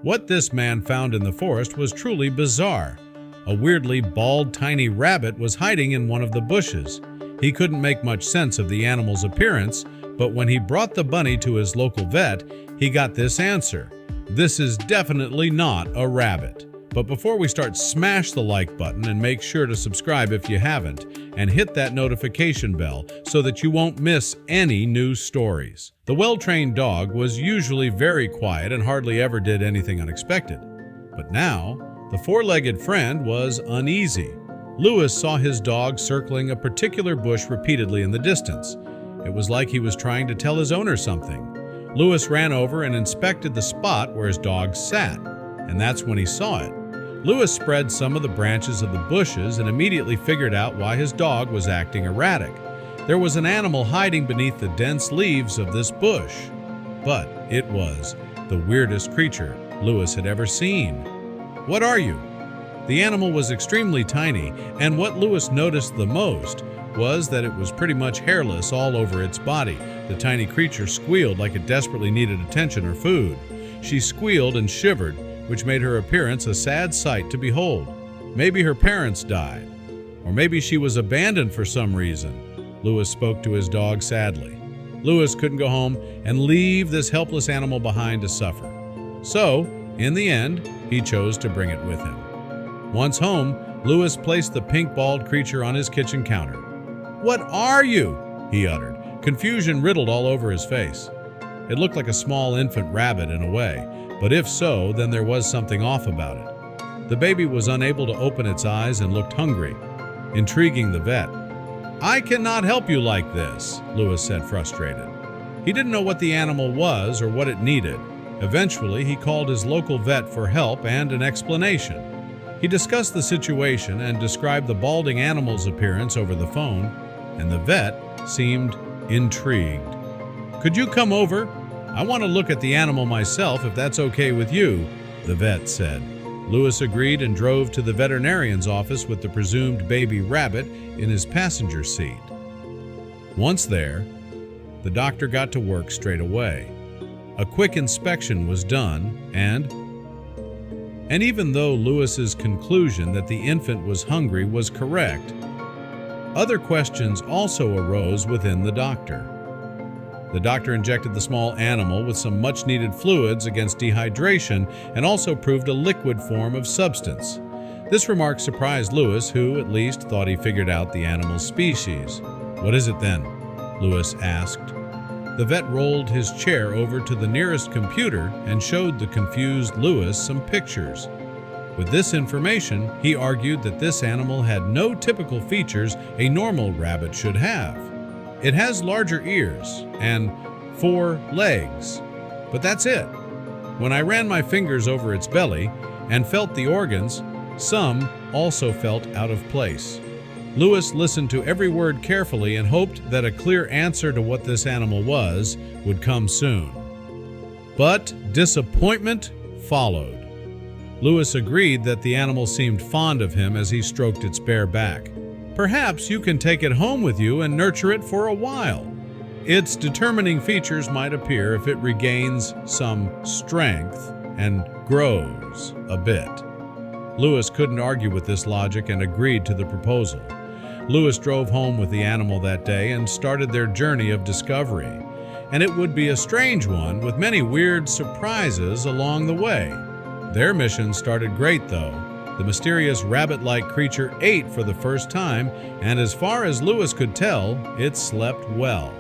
What this man found in the forest was truly bizarre. A weirdly bald, tiny rabbit was hiding in one of the bushes. He couldn't make much sense of the animal's appearance, but when he brought the bunny to his local vet, he got this answer: "This is definitely not a rabbit." But before we start, smash the like button and make sure to subscribe if you haven't, and hit that notification bell so that you won't miss any new stories. The well-trained dog was usually very quiet and hardly ever did anything unexpected. But now, the four-legged friend was uneasy. Louis saw his dog circling a particular bush repeatedly in the distance. It was like he was trying to tell his owner something. Louis ran over and inspected the spot where his dog sat, and that's when he saw it. Louis spread some of the branches of the bushes and immediately figured out why his dog was acting erratic. There was an animal hiding beneath the dense leaves of this bush. But it was the weirdest creature Louis had ever seen. "What are you?" The animal was extremely tiny, and what Louis noticed the most was that it was pretty much hairless all over its body. The tiny creature squealed like it desperately needed attention or food. She squealed and shivered, which made her appearance a sad sight to behold. Maybe her parents died, or maybe she was abandoned for some reason. Louis spoke to his dog sadly. Louis couldn't go home and leave this helpless animal behind to suffer. So, in the end, he chose to bring it with him. Once home, Louis placed the pink-balled creature on his kitchen counter. "What are you?" he uttered. Confusion riddled all over his face. It looked like a small infant rabbit in a way, but if so, then there was something off about it. The baby was unable to open its eyes and looked hungry, intriguing the vet. "I cannot help you like this," Louis said, frustrated. He didn't know what the animal was or what it needed. Eventually, he called his local vet for help and an explanation. He discussed the situation and described the balding animal's appearance over the phone, and the vet seemed intrigued. "Could you come over? I want to look at the animal myself if that's okay with you," the vet said. Louis agreed and drove to the veterinarian's office with the presumed baby rabbit in his passenger seat. Once there, the doctor got to work straight away. A quick inspection was done, and even though Louis's conclusion that the infant was hungry was correct, other questions also arose within the doctor. The doctor injected the small animal with some much-needed fluids against dehydration and also proved a liquid form of substance. This remark surprised Louis, who at least thought he figured out the animal's species. "What is it then?" Louis asked. The vet rolled his chair over to the nearest computer and showed the confused Louis some pictures. With this information, he argued that this animal had no typical features a normal rabbit should have. It has larger ears and 4 legs, but that's it. When I ran my fingers over its belly and felt the organs, some also felt out of place. Louis listened to every word carefully and hoped that a clear answer to what this animal was would come soon. But disappointment followed. Louis agreed that the animal seemed fond of him as he stroked its bare back. "Perhaps you can take it home with you and nurture it for a while. Its determining features might appear if it regains some strength and grows a bit." Louis couldn't argue with this logic and agreed to the proposal. Louis drove home with the animal that day and started their journey of discovery. And it would be a strange one with many weird surprises along the way. Their mission started great though. The mysterious rabbit-like creature ate for the first time, and as far as Louis could tell, it slept well.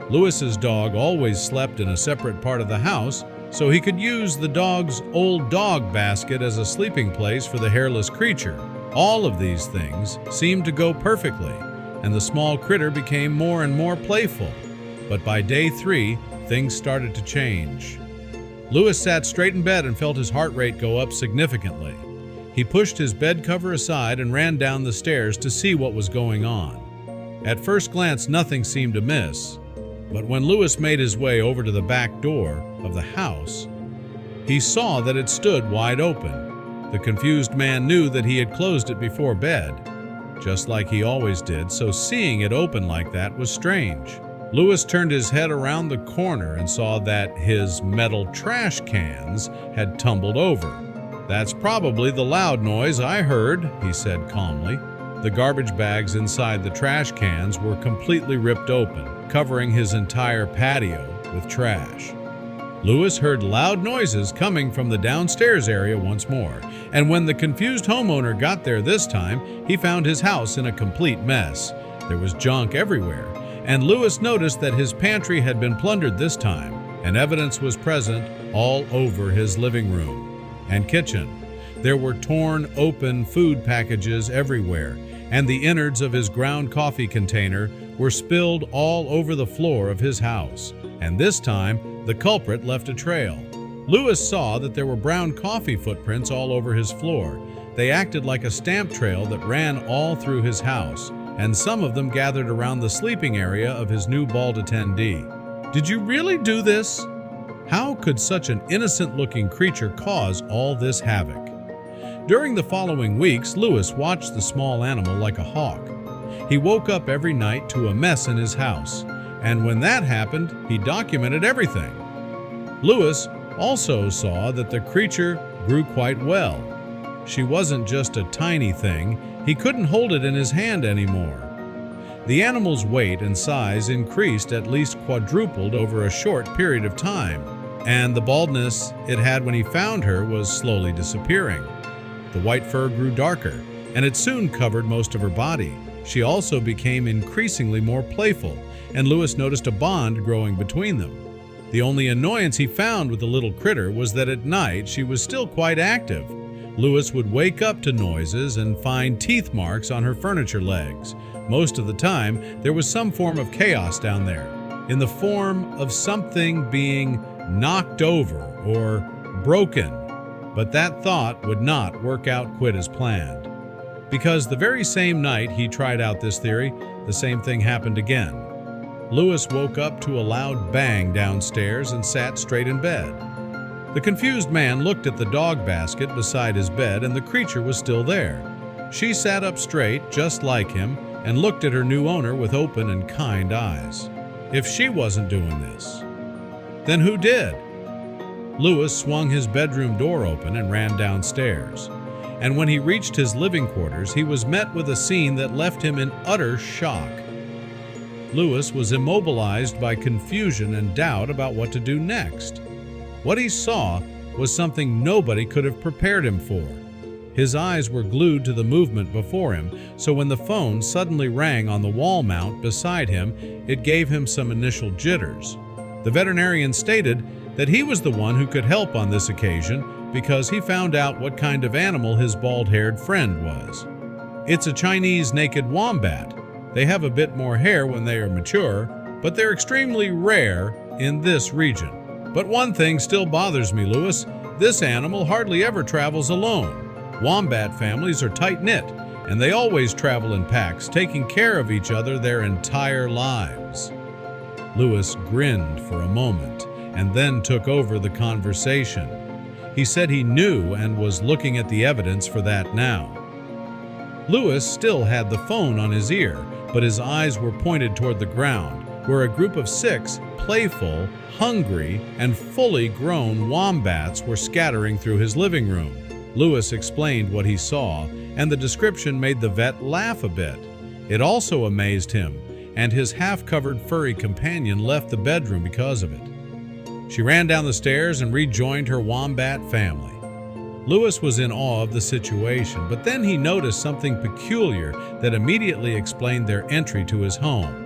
Louis's dog always slept in a separate part of the house, so he could use the dog's old dog basket as a sleeping place for the hairless creature. All of these things seemed to go perfectly, and the small critter became more and more playful. But by day 3, things started to change. Louis sat straight in bed and felt his heart rate go up significantly. He pushed his bed cover aside and ran down the stairs to see what was going on. At first glance, nothing seemed amiss, but when Louis made his way over to the back door of the house, he saw that it stood wide open. The confused man knew that he had closed it before bed, just like he always did, so seeing it open like that was strange. Lewis turned his head around the corner and saw that his metal trash cans had tumbled over. "That's probably the loud noise I heard," he said calmly. The garbage bags inside the trash cans were completely ripped open, covering his entire patio with trash. Lewis heard loud noises coming from the downstairs area once more, and when the confused homeowner got there this time, he found his house in a complete mess. There was junk everywhere, and Lewis noticed that his pantry had been plundered this time, and evidence was present all over his living room and kitchen. There were torn open food packages everywhere, and the innards of his ground coffee container were spilled all over the floor of his house. And this time, the culprit left a trail. Lewis saw that there were brown coffee footprints all over his floor. They acted like a stamp trail that ran all through his house, and some of them gathered around the sleeping area of his new bald attendee. "Did you really do this?" How could such an innocent-looking creature cause all this havoc? During the following weeks, Lewis watched the small animal like a hawk. He woke up every night to a mess in his house, and when that happened, he documented everything. Lewis also saw that the creature grew quite well. She wasn't just a tiny thing, he couldn't hold it in his hand anymore. The animal's weight and size increased at least quadrupled over a short period of time, and the baldness it had when he found her was slowly disappearing. The white fur grew darker, and it soon covered most of her body. She also became increasingly more playful, and Lewis noticed a bond growing between them. The only annoyance he found with the little critter was that at night she was still quite active. Lewis would wake up to noises and find teeth marks on her furniture legs. Most of the time, there was some form of chaos down there, in the form of something being knocked over or broken. But that thought would not work out quite as planned. Because the very same night he tried out this theory, the same thing happened again. Lewis woke up to a loud bang downstairs and sat straight in bed. The confused man looked at the dog basket beside his bed, and the creature was still there. She sat up straight, just like him, and looked at her new owner with open and kind eyes. If she wasn't doing this, then who did? Lewis swung his bedroom door open and ran downstairs. And when he reached his living quarters, he was met with a scene that left him in utter shock. Lewis was immobilized by confusion and doubt about what to do next. What he saw was something nobody could have prepared him for. His eyes were glued to the movement before him, so when the phone suddenly rang on the wall mount beside him, it gave him some initial jitters. The veterinarian stated that he was the one who could help on this occasion because he found out what kind of animal his bald-haired friend was. It's a Chinese naked wombat. They have a bit more hair when they are mature, but they're extremely rare in this region. But one thing still bothers me, Lewis. This animal hardly ever travels alone. Wombat families are tight-knit, and they always travel in packs, taking care of each other their entire lives. Lewis grinned for a moment and then took over the conversation. He said he knew and was looking at the evidence for that now. Lewis still had the phone on his ear, but his eyes were pointed toward the ground, where a group of 6 playful, hungry, and fully grown wombats were scattering through his living room. Lewis explained what he saw, and the description made the vet laugh a bit. It also amazed him, and his half-covered furry companion left the bedroom because of it. She ran down the stairs and rejoined her wombat family. Lewis was in awe of the situation, but then he noticed something peculiar that immediately explained their entry to his home.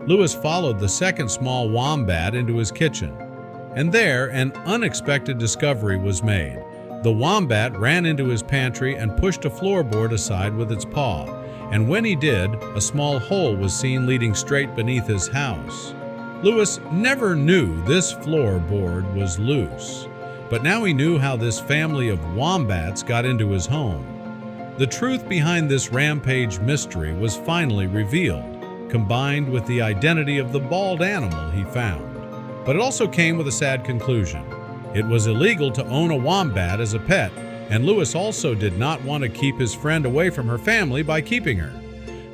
Lewis followed the second small wombat into his kitchen, and there an unexpected discovery was made. The wombat ran into his pantry and pushed a floorboard aside with its paw, and when he did, a small hole was seen leading straight beneath his house. Lewis never knew this floorboard was loose, but now he knew how this family of wombats got into his home. The truth behind this rampage mystery was finally revealed, combined with the identity of the bald animal he found. But it also came with a sad conclusion. It was illegal to own a wombat as a pet, and Lewis also did not want to keep his friend away from her family by keeping her.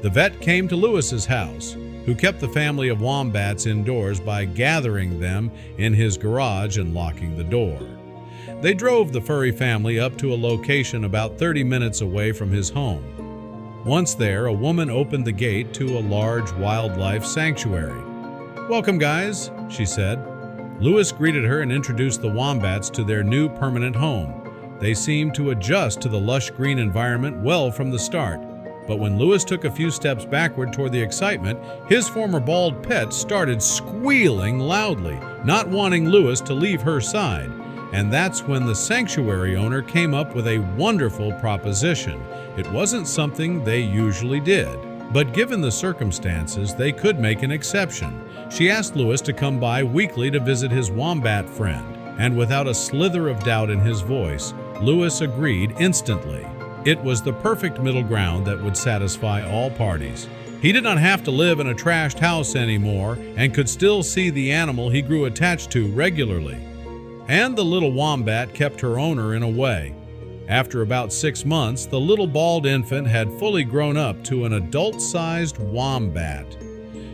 The vet came to Lewis's house, who kept the family of wombats indoors by gathering them in his garage and locking the door. They drove the furry family up to a location about 30 minutes away from his home. Once there, a woman opened the gate to a large wildlife sanctuary. "Welcome, guys," she said. Lewis greeted her and introduced the wombats to their new permanent home. They seemed to adjust to the lush green environment well from the start. But when Lewis took a few steps backward toward the excitement, his former bald pet started squealing loudly, not wanting Lewis to leave her side. And that's when the sanctuary owner came up with a wonderful proposition. It wasn't something they usually did, but given the circumstances, they could make an exception. She asked Lewis to come by weekly to visit his wombat friend, and without a slither of doubt in his voice, Lewis agreed instantly. It was the perfect middle ground that would satisfy all parties. He did not have to live in a trashed house anymore and could still see the animal he grew attached to regularly. And the little wombat kept her owner in a way. After about 6 months, the little bald infant had fully grown up to an adult-sized wombat.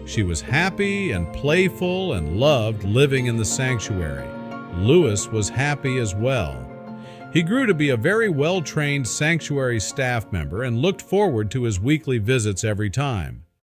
She was happy and playful and loved living in the sanctuary. Lewis was happy as well. He grew to be a very well-trained sanctuary staff member and looked forward to his weekly visits every time.